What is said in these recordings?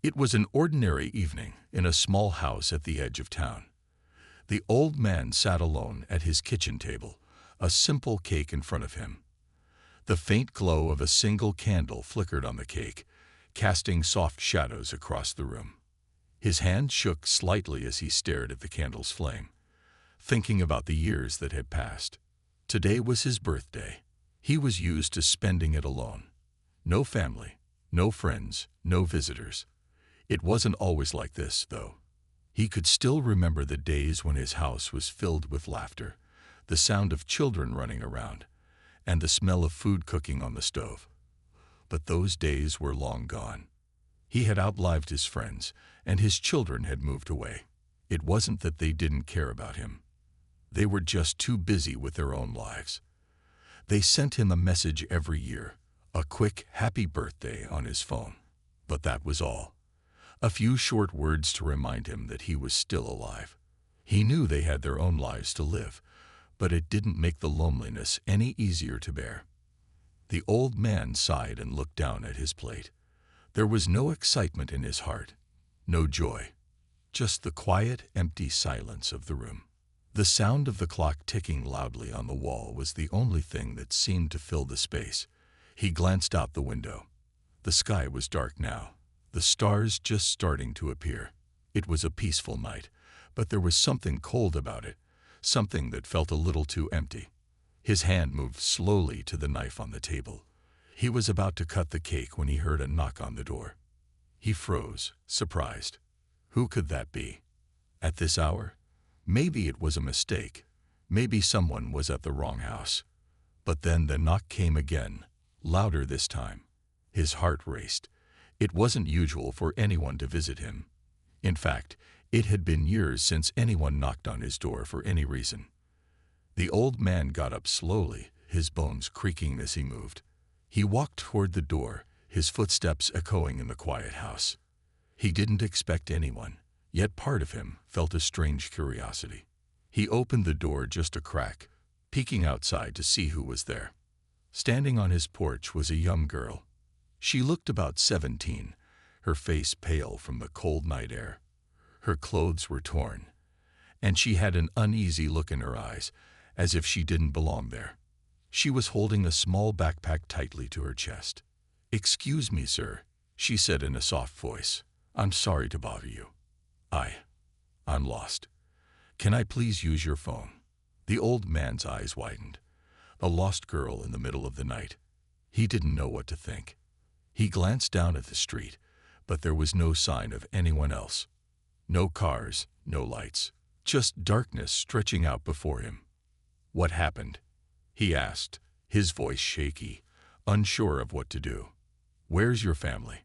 It was an ordinary evening in a small house at the edge of town. The old man sat alone at his kitchen table, a simple cake in front of him. The faint glow of a single candle flickered on the cake, casting soft shadows across the room. His hand shook slightly as he stared at the candle's flame, thinking about the years that had passed. Today was his birthday. He was used to spending it alone. No family, no friends, no visitors. It wasn't always like this, though. He could still remember the days when his house was filled with laughter, the sound of children running around, and the smell of food cooking on the stove. But those days were long gone. He had outlived his friends, and his children had moved away. It wasn't that they didn't care about him. They were just too busy with their own lives. They sent him a message every year, a quick happy birthday on his phone. But that was all. A few short words to remind him that he was still alive. He knew they had their own lives to live, but it didn't make the loneliness any easier to bear. The old man sighed and looked down at his plate. There was no excitement in his heart, no joy, just the quiet, empty silence of the room. The sound of the clock ticking loudly on the wall was the only thing that seemed to fill the space. He glanced out the window. The sky was dark now, the stars just starting to appear. It was a peaceful night, but there was something cold about it, something that felt a little too empty. His hand moved slowly to the knife on the table. He was about to cut the cake when he heard a knock on the door. He froze, surprised. Who could that be? At this hour? Maybe it was a mistake. Maybe someone was at the wrong house. But then the knock came again, louder this time. His heart raced. It wasn't usual for anyone to visit him. In fact, it had been years since anyone knocked on his door for any reason. The old man got up slowly, his bones creaking as he moved. He walked toward the door, his footsteps echoing in the quiet house. He didn't expect anyone, yet part of him felt a strange curiosity. He opened the door just a crack, peeking outside to see who was there. Standing on his porch was a young girl. She looked about 17, her face pale from the cold night air. Her clothes were torn, and she had an uneasy look in her eyes, as if she didn't belong there. She was holding a small backpack tightly to her chest. "Excuse me, sir," she said in a soft voice. "I'm sorry to bother you. I'm lost. Can I please use your phone?" The old man's eyes widened. A lost girl in the middle of the night. He didn't know what to think. He glanced down at the street, but there was no sign of anyone else. No cars, no lights, just darkness stretching out before him. "What happened?" he asked, his voice shaky, unsure of what to do. "Where's your family?"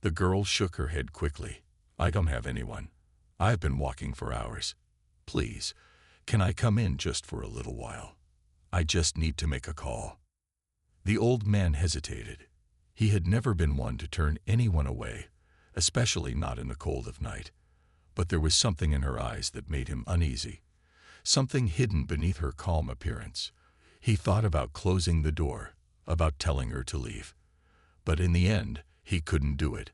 The girl shook her head quickly. "I don't have anyone. I've been walking for hours. Please, can I come in just for a little while? I just need to make a call." The old man hesitated. He had never been one to turn anyone away, especially not in the cold of night. But there was something in her eyes that made him uneasy, something hidden beneath her calm appearance. He thought about closing the door, about telling her to leave. But in the end, he couldn't do it.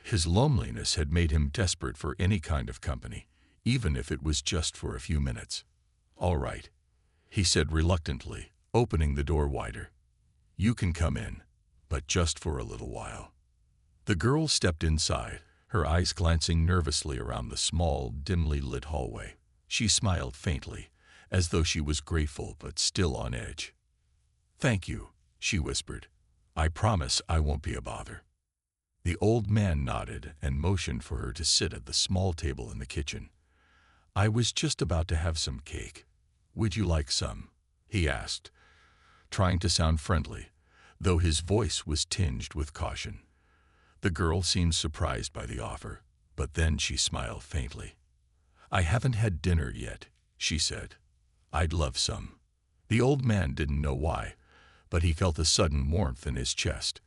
His loneliness had made him desperate for any kind of company, even if it was just for a few minutes. "All right," he said reluctantly, opening the door wider. "You can come in, but just for a little while." The girl stepped inside, her eyes glancing nervously around the small, dimly lit hallway. She smiled faintly, as though she was grateful but still on edge. "Thank you," she whispered. "I promise I won't be a bother." The old man nodded and motioned for her to sit at the small table in the kitchen. "I was just about to have some cake. Would you like some?" he asked, trying to sound friendly, though his voice was tinged with caution. The girl seemed surprised by the offer, but then she smiled faintly. "I haven't had dinner yet," she said. "I'd love some." The old man didn't know why, but he felt a sudden warmth in his chest.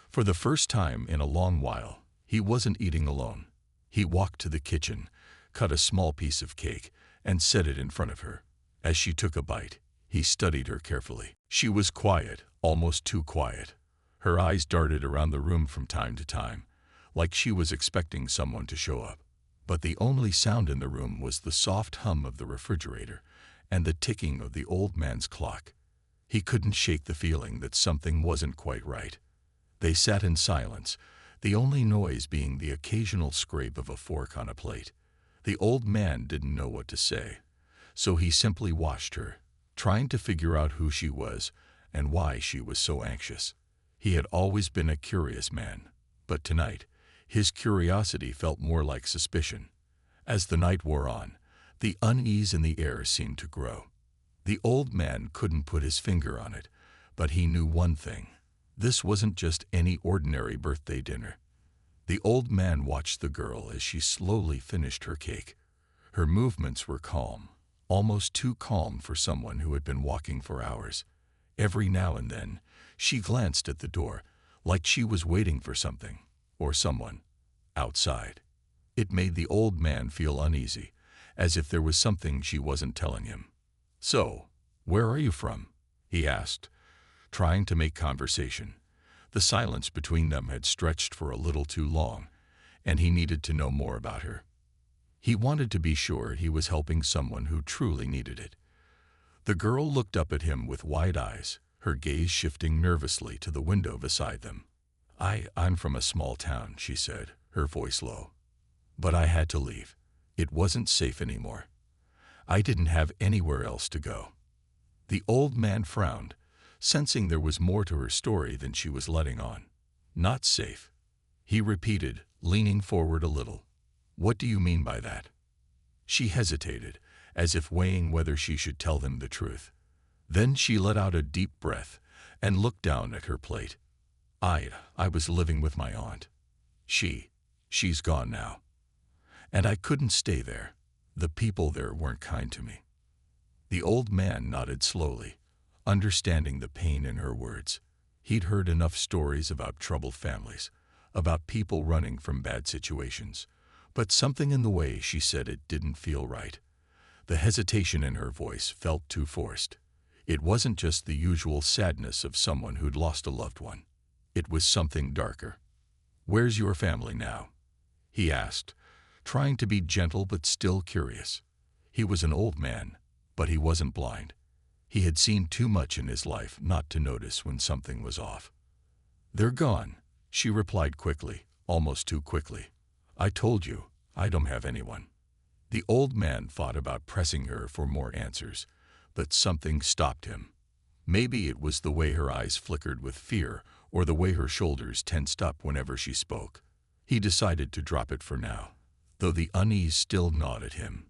For the first time in a long while, he wasn't eating alone. He walked to the kitchen, cut a small piece of cake, and set it in front of her. As she took a bite, he studied her carefully. She was quiet, almost too quiet. Her eyes darted around the room from time to time, like she was expecting someone to show up. But the only sound in the room was the soft hum of the refrigerator and the ticking of the old man's clock. He couldn't shake the feeling that something wasn't quite right. They sat in silence, the only noise being the occasional scrape of a fork on a plate. The old man didn't know what to say, so he simply watched her, trying to figure out who she was and why she was so anxious. He had always been a curious man, but tonight, his curiosity felt more like suspicion. As the night wore on, the unease in the air seemed to grow. The old man couldn't put his finger on it, but he knew one thing. This wasn't just any ordinary birthday dinner. The old man watched the girl as she slowly finished her cake. Her movements were calm, almost too calm for someone who had been walking for hours. Every now and then, she glanced at the door, like she was waiting for something, or someone, outside. It made the old man feel uneasy, as if there was something she wasn't telling him. "So, where are you from?" he asked, trying to make conversation. The silence between them had stretched for a little too long, and he needed to know more about her. He wanted to be sure he was helping someone who truly needed it. The girl looked up at him with wide eyes, her gaze shifting nervously to the window beside them. I'm from a small town," she said, her voice low. "But I had to leave. It wasn't safe anymore. I didn't have anywhere else to go." The old man frowned, sensing there was more to her story than she was letting on. "Not safe," he repeated, leaning forward a little. "What do you mean by that?" She hesitated, as if weighing whether she should tell them the truth. Then she let out a deep breath and looked down at her plate. I was living with my aunt. She's gone now. And I couldn't stay there. The people there weren't kind to me." The old man nodded slowly, understanding the pain in her words. He'd heard enough stories about troubled families, about people running from bad situations, but something in the way she said it didn't feel right. The hesitation in her voice felt too forced. It wasn't just the usual sadness of someone who'd lost a loved one. It was something darker. "Where's your family now?" he asked, trying to be gentle but still curious. He was an old man, but he wasn't blind. He had seen too much in his life not to notice when something was off. "They're gone," she replied quickly, almost too quickly. "I told you, I don't have anyone." The old man thought about pressing her for more answers, but something stopped him. Maybe it was the way her eyes flickered with fear or the way her shoulders tensed up whenever she spoke. He decided to drop it for now, though the unease still gnawed at him.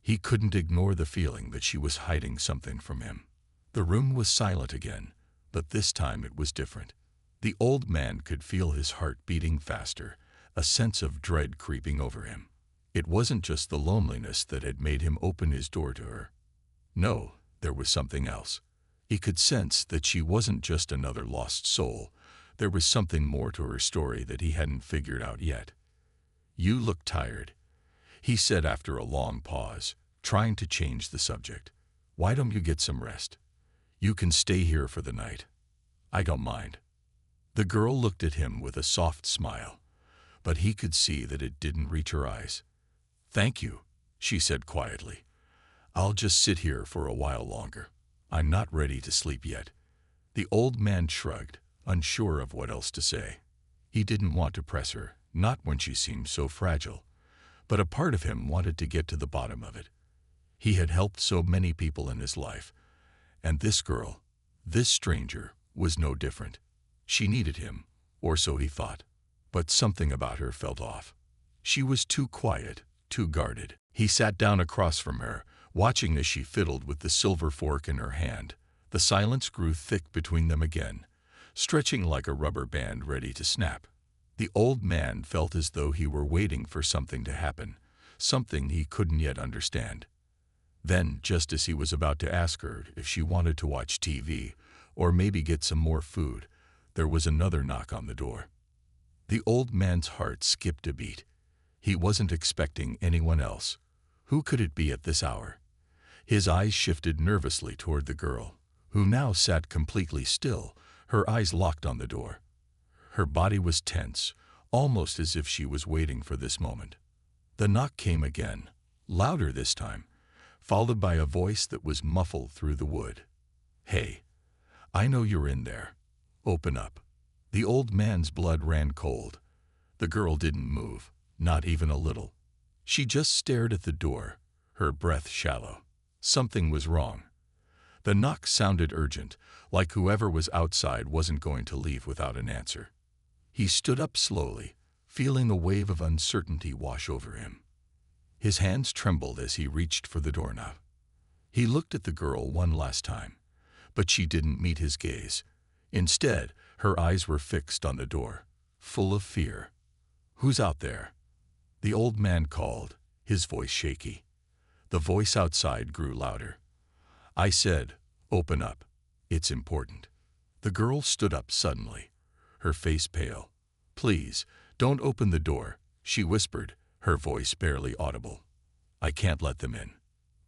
He couldn't ignore the feeling that she was hiding something from him. The room was silent again, but this time it was different. The old man could feel his heart beating faster, a sense of dread creeping over him. It wasn't just the loneliness that had made him open his door to her. No, there was something else. He could sense that she wasn't just another lost soul. There was something more to her story that he hadn't figured out yet. "You look tired," he said after a long pause, trying to change the subject. "Why don't you get some rest? You can stay here for the night. I don't mind." The girl looked at him with a soft smile, but he could see that it didn't reach her eyes. "Thank you," she said quietly. "I'll just sit here for a while longer. I'm not ready to sleep yet." The old man shrugged, unsure of what else to say. He didn't want to press her, not when she seemed so fragile, but a part of him wanted to get to the bottom of it. He had helped so many people in his life, and this girl, this stranger, was no different. She needed him, or so he thought, but something about her felt off. She was too quiet, too guarded. He sat down across from her, watching as she fiddled with the silver fork in her hand. The silence grew thick between them again, stretching like a rubber band ready to snap. The old man felt as though he were waiting for something to happen, something he couldn't yet understand. Then, just as he was about to ask her if she wanted to watch TV, or maybe get some more food, there was another knock on the door. The old man's heart skipped a beat. He wasn't expecting anyone else. Who could it be at this hour? His eyes shifted nervously toward the girl, who now sat completely still, her eyes locked on the door. Her body was tense, almost as if she was waiting for this moment. The knock came again, louder this time, followed by a voice that was muffled through the wood. "Hey, I know you're in there. Open up." The old man's blood ran cold. The girl didn't move, not even a little. She just stared at the door, her breath shallow. Something was wrong. The knock sounded urgent, like whoever was outside wasn't going to leave without an answer. He stood up slowly, feeling a wave of uncertainty wash over him. His hands trembled as he reached for the doorknob. He looked at the girl one last time, but she didn't meet his gaze. Instead, her eyes were fixed on the door, full of fear. "Who's out there?" The old man called, his voice shaky. The voice outside grew louder. "I said, open up. It's important." The girl stood up suddenly, her face pale. "Please, don't open the door," she whispered, her voice barely audible. "I can't let them in.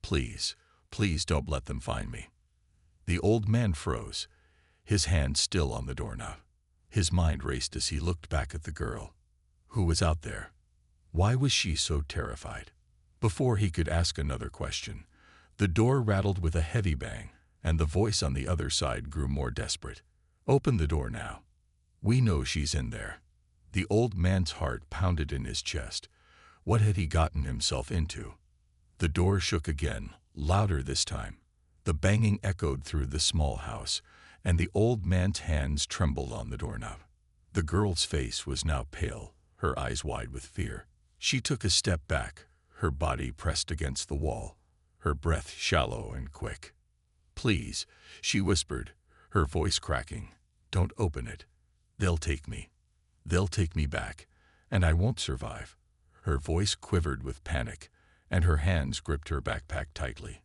Please, please don't let them find me." The old man froze, his hand still on the doorknob. His mind raced as he looked back at the girl. Who was out there? Why was she so terrified? Before he could ask another question, the door rattled with a heavy bang, and the voice on the other side grew more desperate. "Open the door now. We know she's in there." The old man's heart pounded in his chest. What had he gotten himself into? The door shook again, louder this time. The banging echoed through the small house, and the old man's hands trembled on the doorknob. The girl's face was now pale, her eyes wide with fear. She took a step back, her body pressed against the wall, her breath shallow and quick. "Please," she whispered, her voice cracking. "Don't open it. They'll take me. They'll take me back, and I won't survive." Her voice quivered with panic, and her hands gripped her backpack tightly.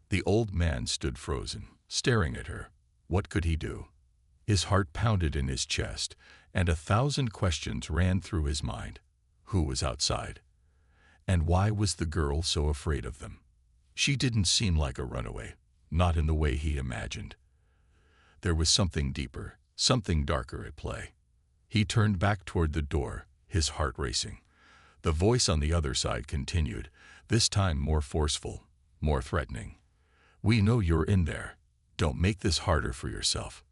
The old man stood frozen, staring at her. What could he do? His heart pounded in his chest, and 1,000 questions ran through his mind. Who was outside? And why was the girl so afraid of them? She didn't seem like a runaway, not in the way he imagined. There was something deeper, something darker at play. He turned back toward the door, his heart racing. The voice on the other side continued, this time more forceful, more threatening. "We know you're in there. Don't make this harder for yourself."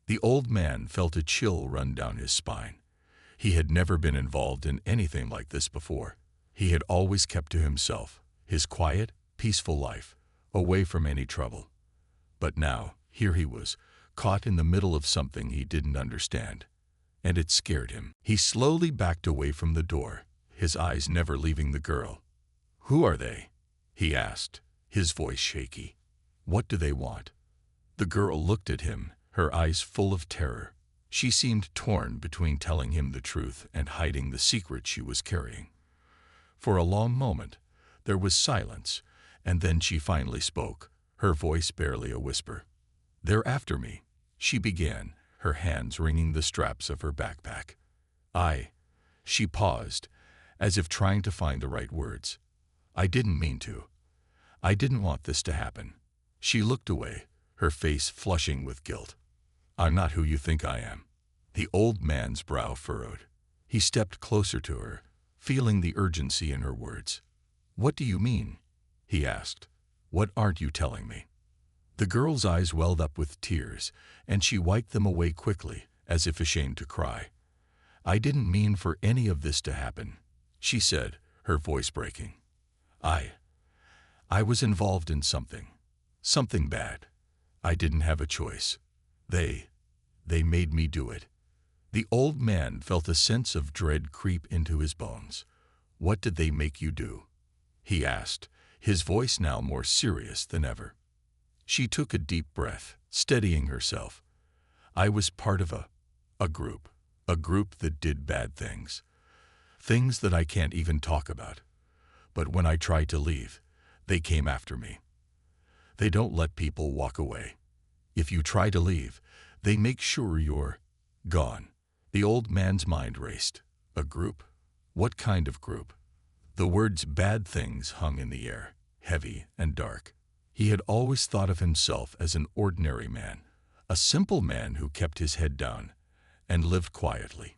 The old man felt a chill run down his spine. He had never been involved in anything like this before. He had always kept to himself, his quiet, peaceful life, away from any trouble. But now, here he was, caught in the middle of something he didn't understand. And it scared him. He slowly backed away from the door, his eyes never leaving the girl. "Who are they?" he asked, his voice shaky. "What do they want?" The girl looked at him, her eyes full of terror. She seemed torn between telling him the truth and hiding the secret she was carrying. For a long moment, there was silence, and then she finally spoke, her voice barely a whisper. "They're after me," she began, her hands wringing the straps of her backpack. She paused, as if trying to find the right words. "I didn't mean to. I didn't want this to happen." She looked away, her face flushing with guilt. "I'm not who you think I am." The old man's brow furrowed. He stepped closer to her, feeling the urgency in her words. "What do you mean?" he asked. "What aren't you telling me?" The girl's eyes welled up with tears, and she wiped them away quickly, as if ashamed to cry. "I didn't mean for any of this to happen," she said, her voice breaking. I was involved in something bad. I didn't have a choice. They made me do it." The old man felt a sense of dread creep into his bones. "What did they make you do?" he asked, his voice now more serious than ever. She took a deep breath, steadying herself. "I was part of a group that did bad things. Things that I can't even talk about. But when I tried to leave, they came after me. They don't let people walk away. If you try to leave, they make sure you're gone." The old man's mind raced. A group? What kind of group? The words "bad things" hung in the air, heavy and dark. He had always thought of himself as an ordinary man, a simple man who kept his head down and lived quietly.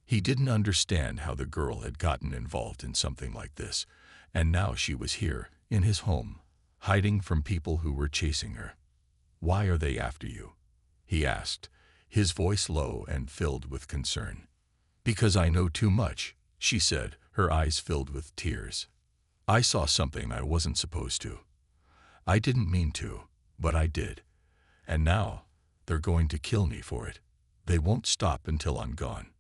He didn't understand how the girl had gotten involved in something like this, and now she was here, in his home, hiding from people who were chasing her. "Why are they after you?" he asked, his voice low and filled with concern. "Because I know too much," she said, her eyes filled with tears. "I saw something I wasn't supposed to. I didn't mean to, but I did. And now, they're going to kill me for it. They won't stop until I'm gone."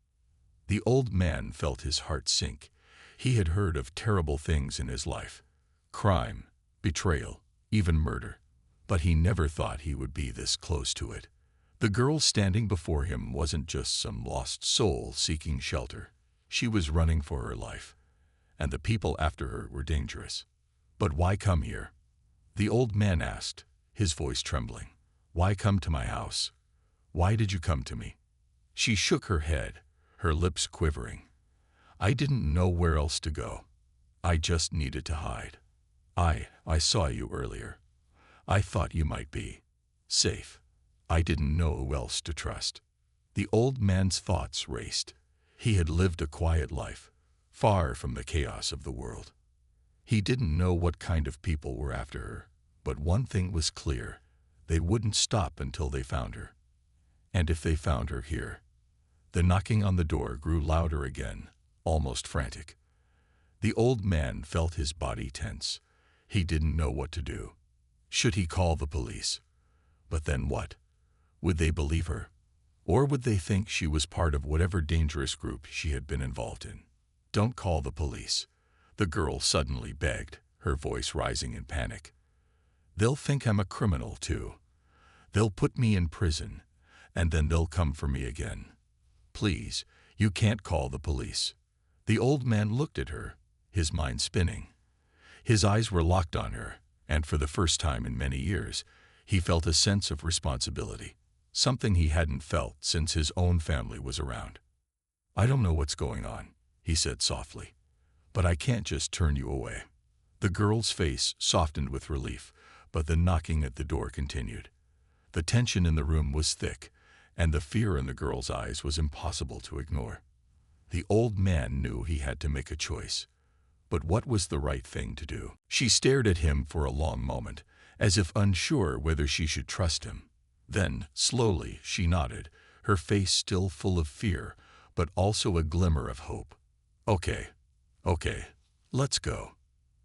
The old man felt his heart sink. He had heard of terrible things in his life: crime, betrayal, even murder. But he never thought he would be this close to it. The girl standing before him wasn't just some lost soul seeking shelter. She was running for her life, and the people after her were dangerous. "But why come here?" the old man asked, his voice trembling. "Why come to my house? Why did you come to me?" She shook her head, her lips quivering. "I didn't know where else to go. I just needed to hide. I saw you earlier. I thought you might be safe. I didn't know who else to trust." The old man's thoughts raced. He had lived a quiet life, far from the chaos of the world. He didn't know what kind of people were after her, but one thing was clear: they wouldn't stop until they found her. And if they found her here. The knocking on the door grew louder again, almost frantic. The old man felt his body tense. He didn't know what to do. Should he call the police? But then what? Would they believe her? Or would they think she was part of whatever dangerous group she had been involved in? "Don't call the police," the girl suddenly begged, her voice rising in panic. "They'll think I'm a criminal too. They'll put me in prison, and then they'll come for me again. Please, you can't call the police." The old man looked at her, his mind spinning. His eyes were locked on her, and for the first time in many years, he felt a sense of responsibility, something he hadn't felt since his own family was around. "I don't know what's going on," he said softly, "but I can't just turn you away." The girl's face softened with relief, but the knocking at the door continued. The tension in the room was thick, and the fear in the girl's eyes was impossible to ignore. The old man knew he had to make a choice. But what was the right thing to do? She stared at him for a long moment, as if unsure whether she should trust him. Then, slowly, she nodded, her face still full of fear, but also a glimmer of hope. Okay, let's go."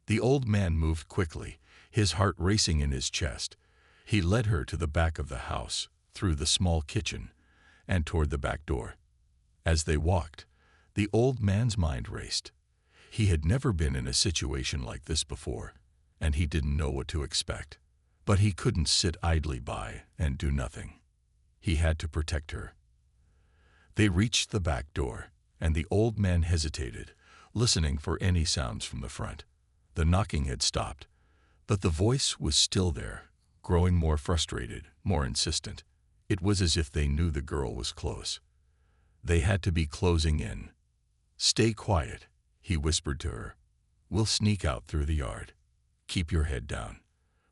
The old man moved quickly, his heart racing in his chest. He led her to the back of the house, through the small kitchen, and toward the back door. As they walked, the old man's mind raced. He had never been in a situation like this before, and he didn't know what to expect. But he couldn't sit idly by and do nothing. He had to protect her. They reached the back door, and the old man hesitated, listening for any sounds from the front. The knocking had stopped, but the voice was still there, growing more frustrated, more insistent. It was as if they knew the girl was close. They had to be closing in. "Stay quiet," he whispered to her. "We'll sneak out through the yard. Keep your head down.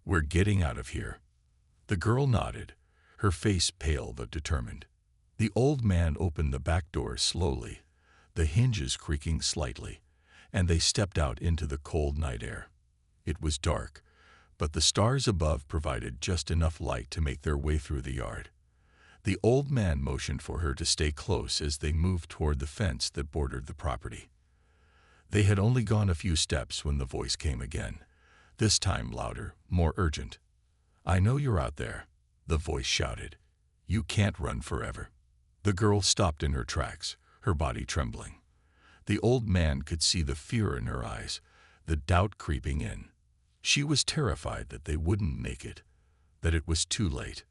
We're getting out of here." The girl nodded, her face pale but determined. The old man opened the back door slowly, the hinges creaking slightly, and they stepped out into the cold night air. It was dark, but the stars above provided just enough light to make their way through the yard. The old man motioned for her to stay close as they moved toward the fence that bordered the property. They had only gone a few steps when the voice came again, this time louder, more urgent. "I know you're out there," the voice shouted. "You can't run forever." The girl stopped in her tracks, her body trembling. The old man could see the fear in her eyes, the doubt creeping in. She was terrified that they wouldn't make it, that it was too late.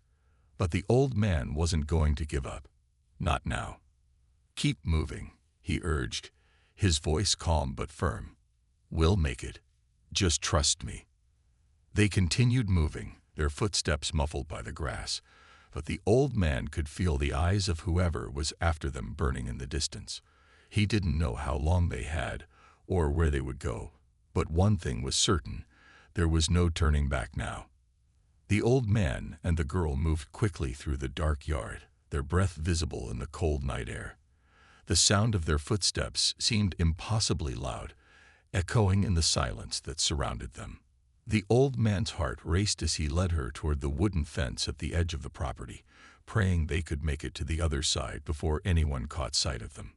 But the old man wasn't going to give up. Not now. "Keep moving," he urged, his voice calm but firm. "We'll make it. Just trust me." They continued moving, their footsteps muffled by the grass, but the old man could feel the eyes of whoever was after them burning in the distance. He didn't know how long they had, or where they would go, but one thing was certain: there was no turning back now. The old man and the girl moved quickly through the dark yard, their breath visible in the cold night air. The sound of their footsteps seemed impossibly loud, echoing in the silence that surrounded them. The old man's heart raced as he led her toward the wooden fence at the edge of the property, praying they could make it to the other side before anyone caught sight of them.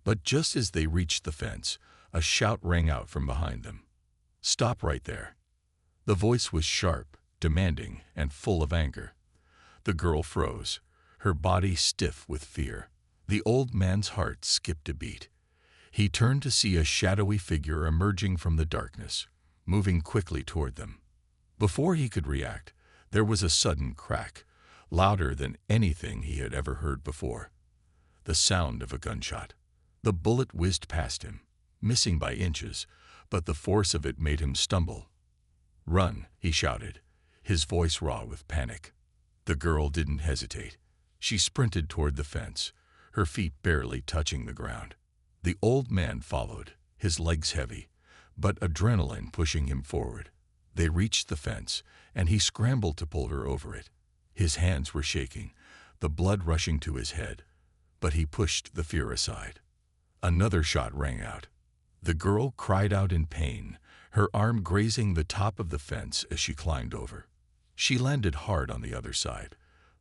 But just as they reached the fence, a shout rang out from behind them. "Stop right there!" The voice was sharp, demanding, and full of anger. The girl froze, her body stiff with fear. The old man's heart skipped a beat. He turned to see a shadowy figure emerging from the darkness, moving quickly toward them. Before he could react, there was a sudden crack, louder than anything he had ever heard before. The sound of a gunshot. The bullet whizzed past him, missing by inches, but the force of it made him stumble. "Run!" he shouted, his voice raw with panic. The girl didn't hesitate. She sprinted toward the fence, her feet barely touching the ground. The old man followed, his legs heavy, but adrenaline pushing him forward. They reached the fence, and he scrambled to pull her over it. His hands were shaking, the blood rushing to his head, but he pushed the fear aside. Another shot rang out. The girl cried out in pain, her arm grazing the top of the fence as she climbed over. She landed hard on the other side,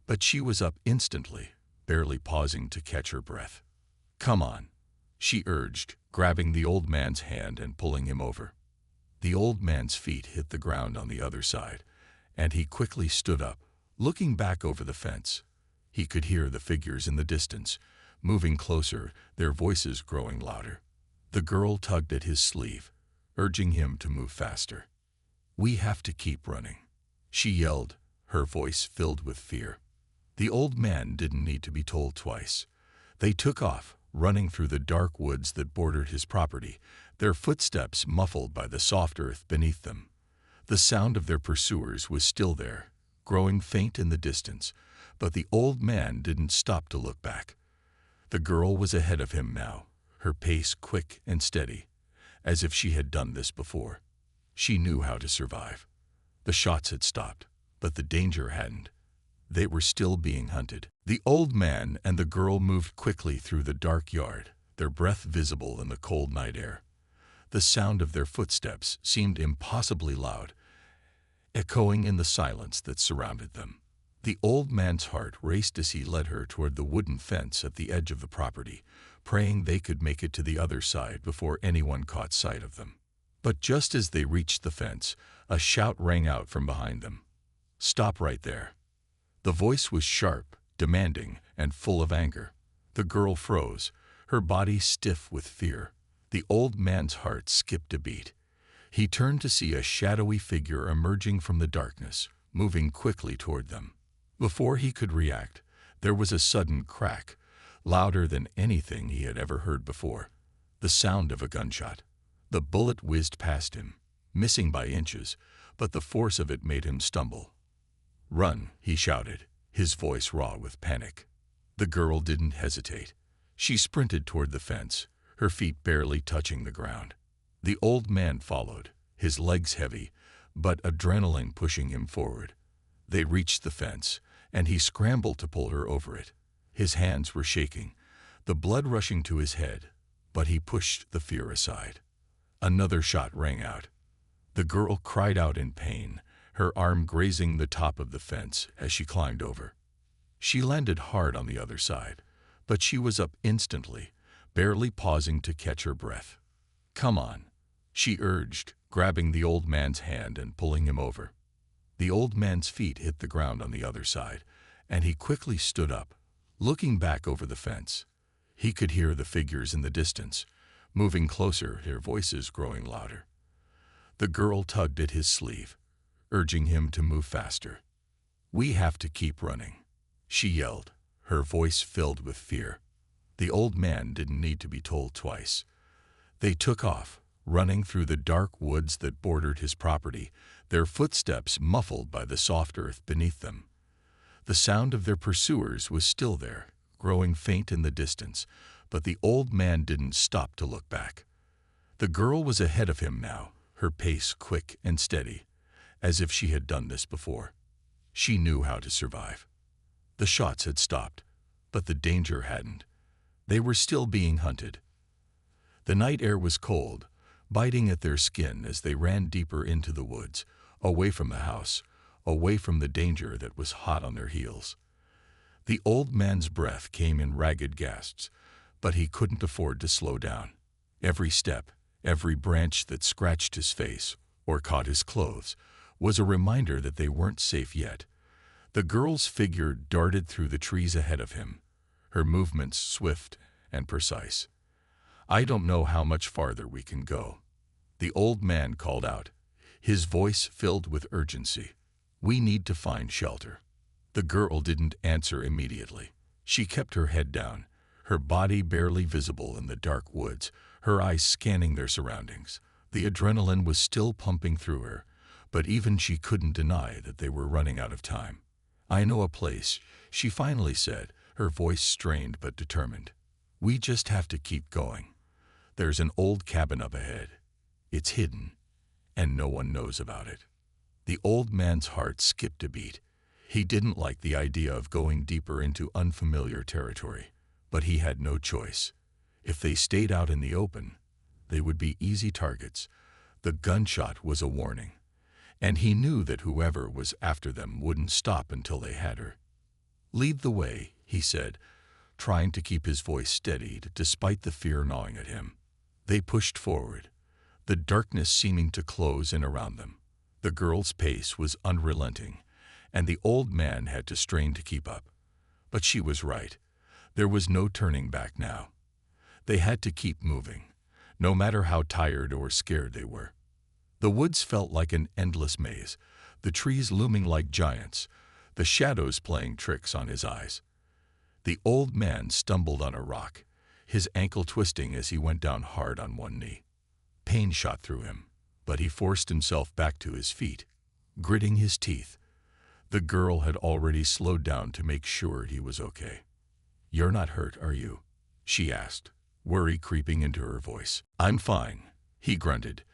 but she was up instantly, barely pausing to catch her breath. "Come on," she urged, grabbing the old man's hand and pulling him over. The old man's feet hit the ground on the other side, and he quickly stood up, looking back over the fence. He could hear the figures in the distance, moving closer, their voices growing louder. The girl tugged at his sleeve, urging him to move faster. "We have to keep running," she yelled, her voice filled with fear. The old man didn't need to be told twice. They took off, running through the dark woods that bordered his property, their footsteps muffled by the soft earth beneath them. The sound of their pursuers was still there, growing faint in the distance, but the old man didn't stop to look back. The girl was ahead of him now, her pace quick and steady, as if she had done this before. She knew how to survive. The shots had stopped, but the danger hadn't. They were still being hunted. The old man and the girl moved quickly through the dark yard, their breath visible in the cold night air. The sound of their footsteps seemed impossibly loud, echoing in the silence that surrounded them. The old man's heart raced as he led her toward the wooden fence at the edge of the property, praying they could make it to the other side before anyone caught sight of them. But just as they reached the fence, a shout rang out from behind them. "Stop right there!" The voice was sharp, demanding, and full of anger. The girl froze, her body stiff with fear. The old man's heart skipped a beat. He turned to see a shadowy figure emerging from the darkness, moving quickly toward them. Before he could react, there was a sudden crack, louder than anything he had ever heard before. The sound of a gunshot. The bullet whizzed past him, missing by inches, but the force of it made him stumble. "Run!" he shouted, his voice raw with panic. The girl didn't hesitate. She sprinted toward the fence, her feet barely touching the ground. The old man followed, his legs heavy, but adrenaline pushing him forward. They reached the fence, and he scrambled to pull her over it. His hands were shaking, the blood rushing to his head, but he pushed the fear aside. Another shot rang out. The girl cried out in pain, her arm grazing the top of the fence as she climbed over. She landed hard on the other side, but she was up instantly, barely pausing to catch her breath. "Come on," she urged, grabbing the old man's hand and pulling him over. The old man's feet hit the ground on the other side, and he quickly stood up, looking back over the fence. He could hear the figures in the distance, moving closer, their voices growing louder. The girl tugged at his sleeve, urging him to move faster. "We have to keep running," she yelled, her voice filled with fear. The old man didn't need to be told twice. They took off, running through the dark woods that bordered his property, their footsteps muffled by the soft earth beneath them. The sound of their pursuers was still there, growing faint in the distance, but the old man didn't stop to look back. The girl was ahead of him now, her pace quick and steady, as if she had done this before. She knew how to survive. The shots had stopped, but the danger hadn't. They were still being hunted. The night air was cold, biting at their skin as they ran deeper into the woods, away from the house, away from the danger that was hot on their heels. The old man's breath came in ragged gasps, but he couldn't afford to slow down. Every step, every branch that scratched his face or caught his clothes, was a reminder that they weren't safe yet. The girl's figure darted through the trees ahead of him, her movements swift and precise. "I don't know how much farther we can go," the old man called out, his voice filled with urgency. "We need to find shelter." The girl didn't answer immediately. She kept her head down, her body barely visible in the dark woods, her eyes scanning their surroundings. The adrenaline was still pumping through her, but even she couldn't deny that they were running out of time. "I know a place," she finally said, her voice strained but determined. "We just have to keep going. There's an old cabin up ahead. It's hidden, and no one knows about it." The old man's heart skipped a beat. He didn't like the idea of going deeper into unfamiliar territory, but he had no choice. If they stayed out in the open, they would be easy targets. The gunshot was a warning, and he knew that whoever was after them wouldn't stop until they had her. "Lead the way," he said, trying to keep his voice steady despite the fear gnawing at him. They pushed forward, the darkness seeming to close in around them. The girl's pace was unrelenting, and the old man had to strain to keep up. But she was right. There was no turning back now. They had to keep moving, no matter how tired or scared they were. The woods felt like an endless maze, the trees looming like giants, the shadows playing tricks on his eyes. The old man stumbled on a rock, his ankle twisting as he went down hard on one knee. Pain shot through him, but he forced himself back to his feet, gritting his teeth. The girl had already slowed down to make sure he was okay. "You're not hurt, are you?" she asked, worry creeping into her voice. "I'm fine," he grunted,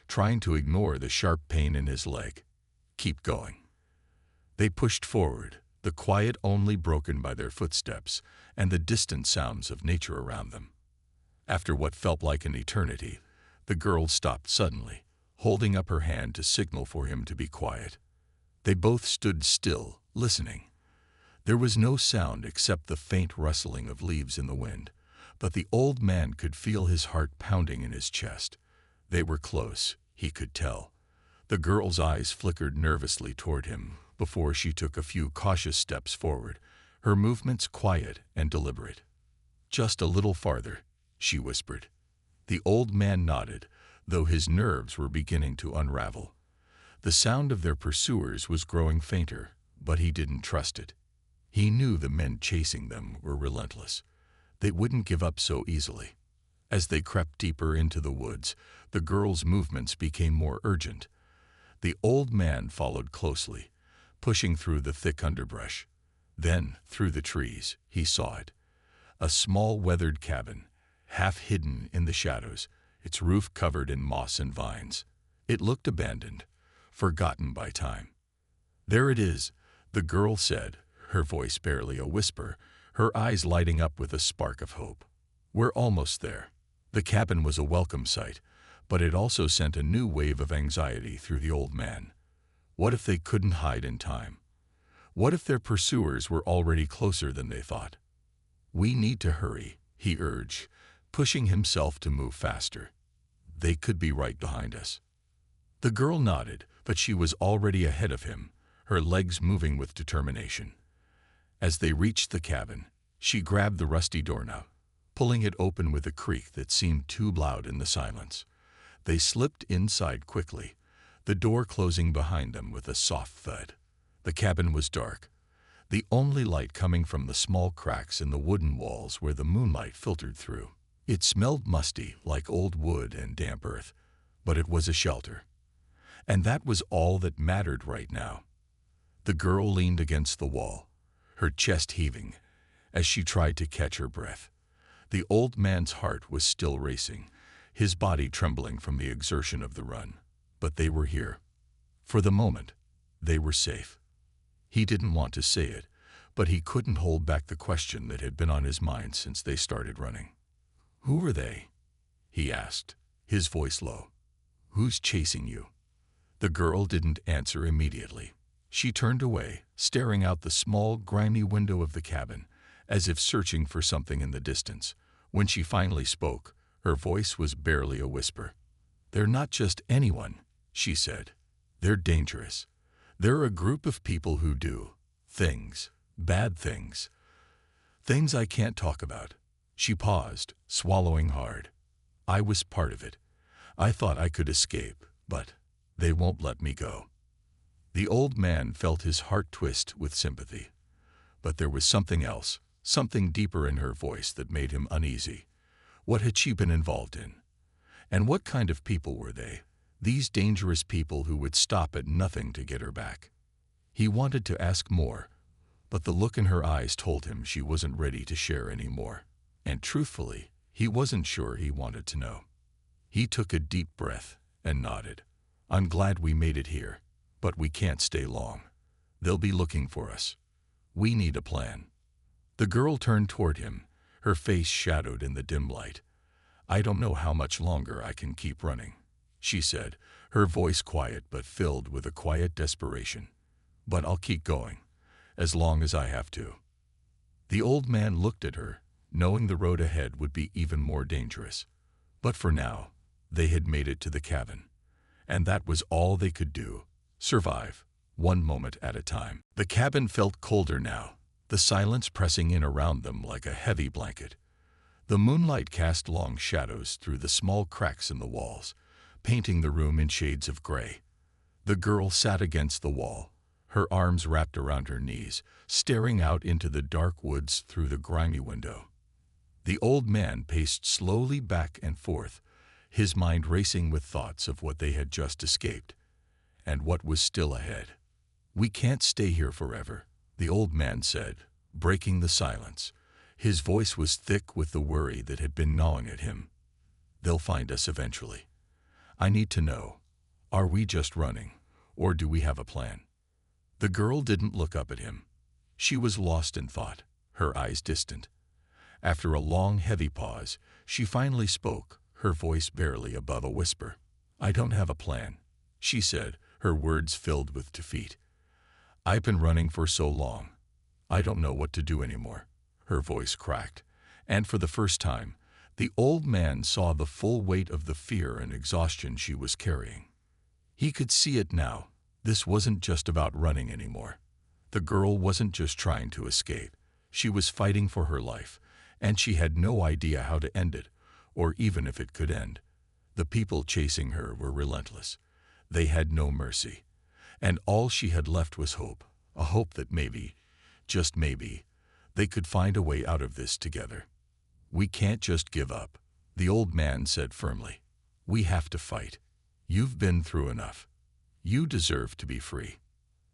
trying to ignore the sharp pain in his leg. "Keep going." They pushed forward, the quiet only broken by their footsteps and the distant sounds of nature around them. After what felt like an eternity, the girl stopped suddenly, holding up her hand to signal for him to be quiet. They both stood still, listening. There was no sound except the faint rustling of leaves in the wind, but the old man could feel his heart pounding in his chest. They were close, he could tell. The girl's eyes flickered nervously toward him before she took a few cautious steps forward, her movements quiet and deliberate. "Just a little farther," she whispered. The old man nodded, though his nerves were beginning to unravel. The sound of their pursuers was growing fainter, but he didn't trust it. He knew the men chasing them were relentless. They wouldn't give up so easily. As they crept deeper into the woods, the girl's movements became more urgent. The old man followed closely, pushing through the thick underbrush. Then, through the trees, he saw it. A small weathered cabin, half hidden in the shadows, its roof covered in moss and vines. It looked abandoned, forgotten by time. "There it is," the girl said, her voice barely a whisper, her eyes lighting up with a spark of hope. "We're almost there." The cabin was a welcome sight, but it also sent a new wave of anxiety through the old man. What if they couldn't hide in time? What if their pursuers were already closer than they thought? "We need to hurry," he urged, pushing himself to move faster. "They could be right behind us." The girl nodded, but she was already ahead of him, her legs moving with determination. As they reached the cabin, she grabbed the rusty doorknob, pulling it open with a creak that seemed too loud in the silence. They slipped inside quickly, the door closing behind them with a soft thud. The cabin was dark, the only light coming from the small cracks in the wooden walls where the moonlight filtered through. It smelled musty, like old wood and damp earth, but it was a shelter. And that was all that mattered right now. The girl leaned against the wall, her chest heaving, as she tried to catch her breath. The old man's heart was still racing, his body trembling from the exertion of the run. But they were here. For the moment, they were safe. He didn't want to say it, but he couldn't hold back the question that had been on his mind since they started running. "Who were they?" he asked, his voice low. "Who's chasing you?" The girl didn't answer immediately. She turned away, staring out the small, grimy window of the cabin, as if searching for something in the distance. When she finally spoke, her voice was barely a whisper. "They're not just anyone," she said. "They're dangerous. They're a group of people who do things, bad things. Things I can't talk about." She paused, swallowing hard. "I was part of it. I thought I could escape, but they won't let me go." The old man felt his heart twist with sympathy. But there was something else, something deeper in her voice that made him uneasy. What had she been involved in? And what kind of people were they? These dangerous people who would stop at nothing to get her back. He wanted to ask more, but the look in her eyes told him she wasn't ready to share any more. And truthfully, he wasn't sure he wanted to know. He took a deep breath and nodded. "I'm glad we made it here, but we can't stay long. They'll be looking for us. We need a plan." The girl turned toward him, her face shadowed in the dim light. "I don't know how much longer I can keep running," she said, her voice quiet but filled with a quiet desperation. "But I'll keep going, as long as I have to." The old man looked at her, knowing the road ahead would be even more dangerous. But for now, they had made it to the cabin, and that was all they could do: survive, one moment at a time. The cabin felt colder now, the silence pressing in around them like a heavy blanket. The moonlight cast long shadows through the small cracks in the walls, painting the room in shades of gray. The girl sat against the wall, her arms wrapped around her knees, staring out into the dark woods through the grimy window. The old man paced slowly back and forth, his mind racing with thoughts of what they had just escaped, and what was still ahead. "We can't stay here forever," the old man said, breaking the silence. His voice was thick with the worry that had been gnawing at him. "They'll find us eventually. I need to know, are we just running, or do we have a plan?" The girl didn't look up at him. She was lost in thought, her eyes distant. After a long, heavy pause, she finally spoke, her voice barely above a whisper. "I don't have a plan," she said, her words filled with defeat. "I've been running for so long. I don't know what to do anymore." Her voice cracked, and for the first time, the old man saw the full weight of the fear and exhaustion she was carrying. He could see it now. This wasn't just about running anymore. The girl wasn't just trying to escape. She was fighting for her life, and she had no idea how to end it, or even if it could end. The people chasing her were relentless. They had no mercy. And all she had left was hope, a hope that maybe, just maybe, they could find a way out of this together. "We can't just give up," the old man said firmly. "We have to fight. You've been through enough. You deserve to be free."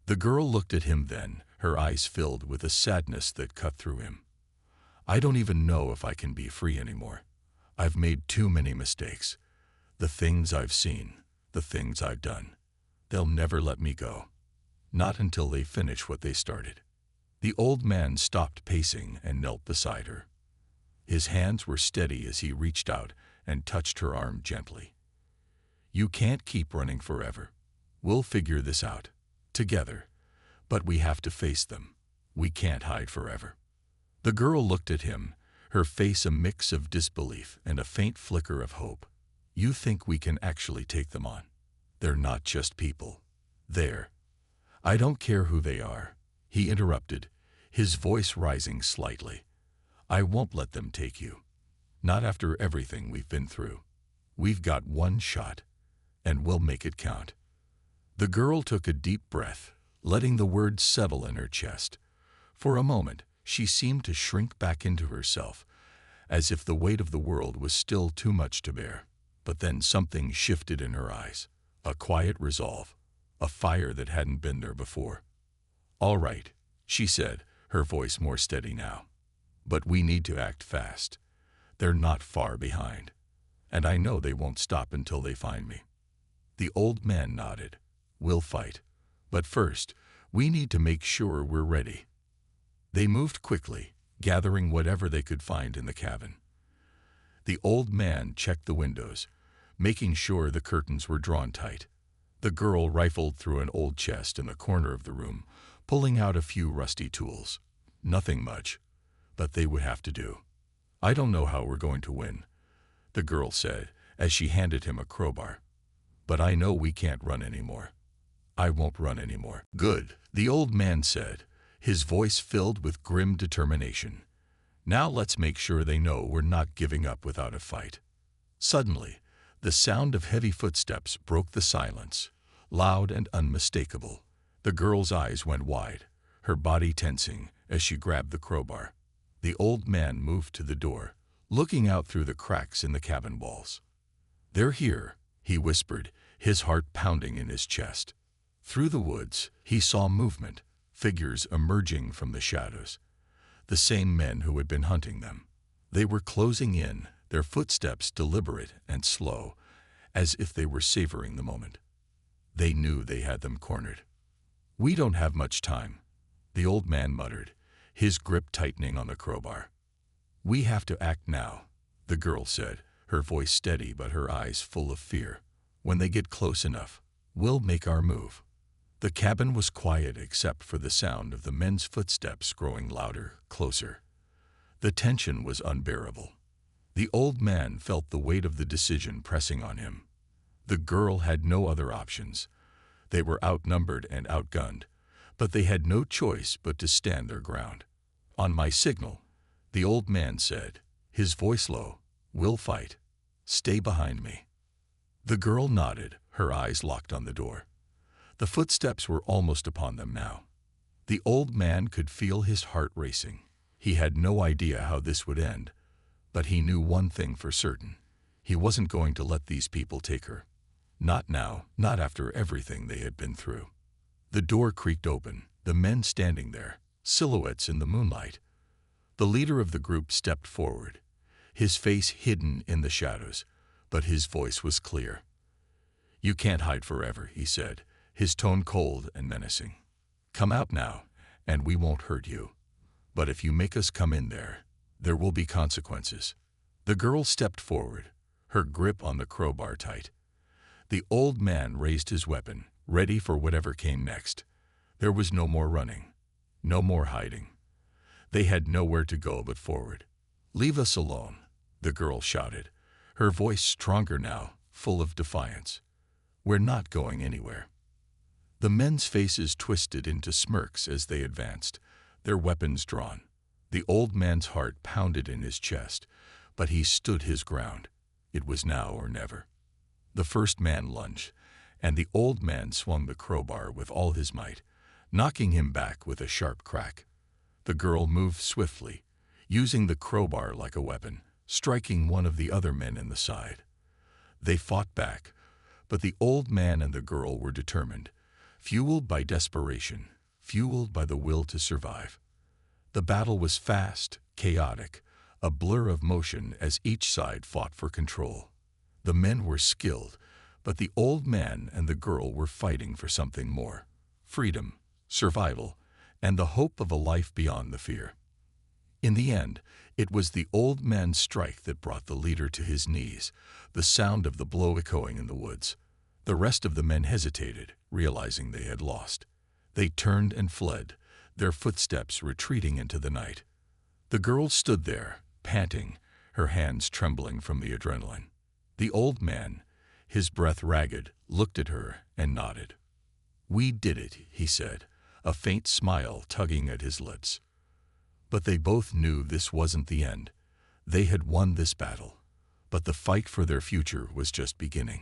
The girl looked at him then, her eyes filled with a sadness that cut through him. "I don't even know if I can be free anymore. I've made too many mistakes. The things I've seen, the things I've done. They'll never let me go. Not until they finish what they started." The old man stopped pacing and knelt beside her. His hands were steady as he reached out and touched her arm gently. "You can't keep running forever. We'll figure this out, together. But we have to face them. We can't hide forever." The girl looked at him, her face a mix of disbelief and a faint flicker of hope. "You think we can actually take them on? They're not just people. I don't care who they are," he interrupted, his voice rising slightly. "I won't let them take you. Not after everything we've been through. We've got one shot, and we'll make it count." The girl took a deep breath, letting the words settle in her chest. For a moment, she seemed to shrink back into herself, as if the weight of the world was still too much to bear. But then something shifted in her eyes, a quiet resolve, a fire that hadn't been there before. "All right," she said, her voice more steady now. "But we need to act fast. They're not far behind, and I know they won't stop until they find me." The old man nodded. "We'll fight. But first, we need to make sure we're ready." They moved quickly, gathering whatever they could find in the cabin. The old man checked the windows, making sure the curtains were drawn tight. The girl rifled through an old chest in the corner of the room, pulling out a few rusty tools. Nothing much, but they would have to do. "I don't know how we're going to win," the girl said as she handed him a crowbar. "But I know we can't run anymore." "I won't run anymore." "Good," the old man said, his voice filled with grim determination. "Now let's make sure they know we're not giving up without a fight." Suddenly, the sound of heavy footsteps broke the silence, loud and unmistakable. The girl's eyes went wide, her body tensing as she grabbed the crowbar. The old man moved to the door, looking out through the cracks in the cabin walls. "They're here," he whispered, his heart pounding in his chest. Through the woods, he saw movement, figures emerging from the shadows. The same men who had been hunting them. They were closing in, their footsteps deliberate and slow, as if they were savoring the moment. They knew they had them cornered. "We don't have much time," the old man muttered, his grip tightening on the crowbar. "We have to act now," the girl said, her voice steady but her eyes full of fear. "When they get close enough, we'll make our move." The cabin was quiet except for the sound of the men's footsteps growing louder, closer. The tension was unbearable. The old man felt the weight of the decision pressing on him. The girl had no other options. They were outnumbered and outgunned, but they had no choice but to stand their ground. "On my signal," the old man said, his voice low, "we'll fight. Stay behind me." The girl nodded, her eyes locked on the door. The footsteps were almost upon them now. The old man could feel his heart racing. He had no idea how this would end, but he knew one thing for certain. He wasn't going to let these people take her. Not now, not after everything they had been through. The door creaked open, the men standing there, silhouettes in the moonlight. The leader of the group stepped forward, his face hidden in the shadows, but his voice was clear. "You can't hide forever," he said, his tone cold and menacing. "Come out now, and we won't hurt you. But if you make us come in there, there will be consequences." The girl stepped forward, her grip on the crowbar tight. The old man raised his weapon, ready for whatever came next. There was no more running, no more hiding. They had nowhere to go but forward. "Leave us alone," the girl shouted, her voice stronger now, full of defiance. "We're not going anywhere." The men's faces twisted into smirks as they advanced, their weapons drawn. The old man's heart pounded in his chest, but he stood his ground. It was now or never. The first man lunged, and the old man swung the crowbar with all his might, knocking him back with a sharp crack. The girl moved swiftly, using the crowbar like a weapon, striking one of the other men in the side. They fought back, but the old man and the girl were determined, fueled by desperation, fueled by the will to survive. The battle was fast, chaotic, a blur of motion as each side fought for control. The men were skilled, but the old man and the girl were fighting for something more: freedom, survival, and the hope of a life beyond the fear. In the end, it was the old man's strike that brought the leader to his knees, the sound of the blow echoing in the woods. The rest of the men hesitated, realizing they had lost. They turned and fled, their footsteps retreating into the night. The girl stood there, panting, her hands trembling from the adrenaline. The old man, his breath ragged, looked at her and nodded. "We did it," he said, a faint smile tugging at his lips. But they both knew this wasn't the end. They had won this battle, but the fight for their future was just beginning.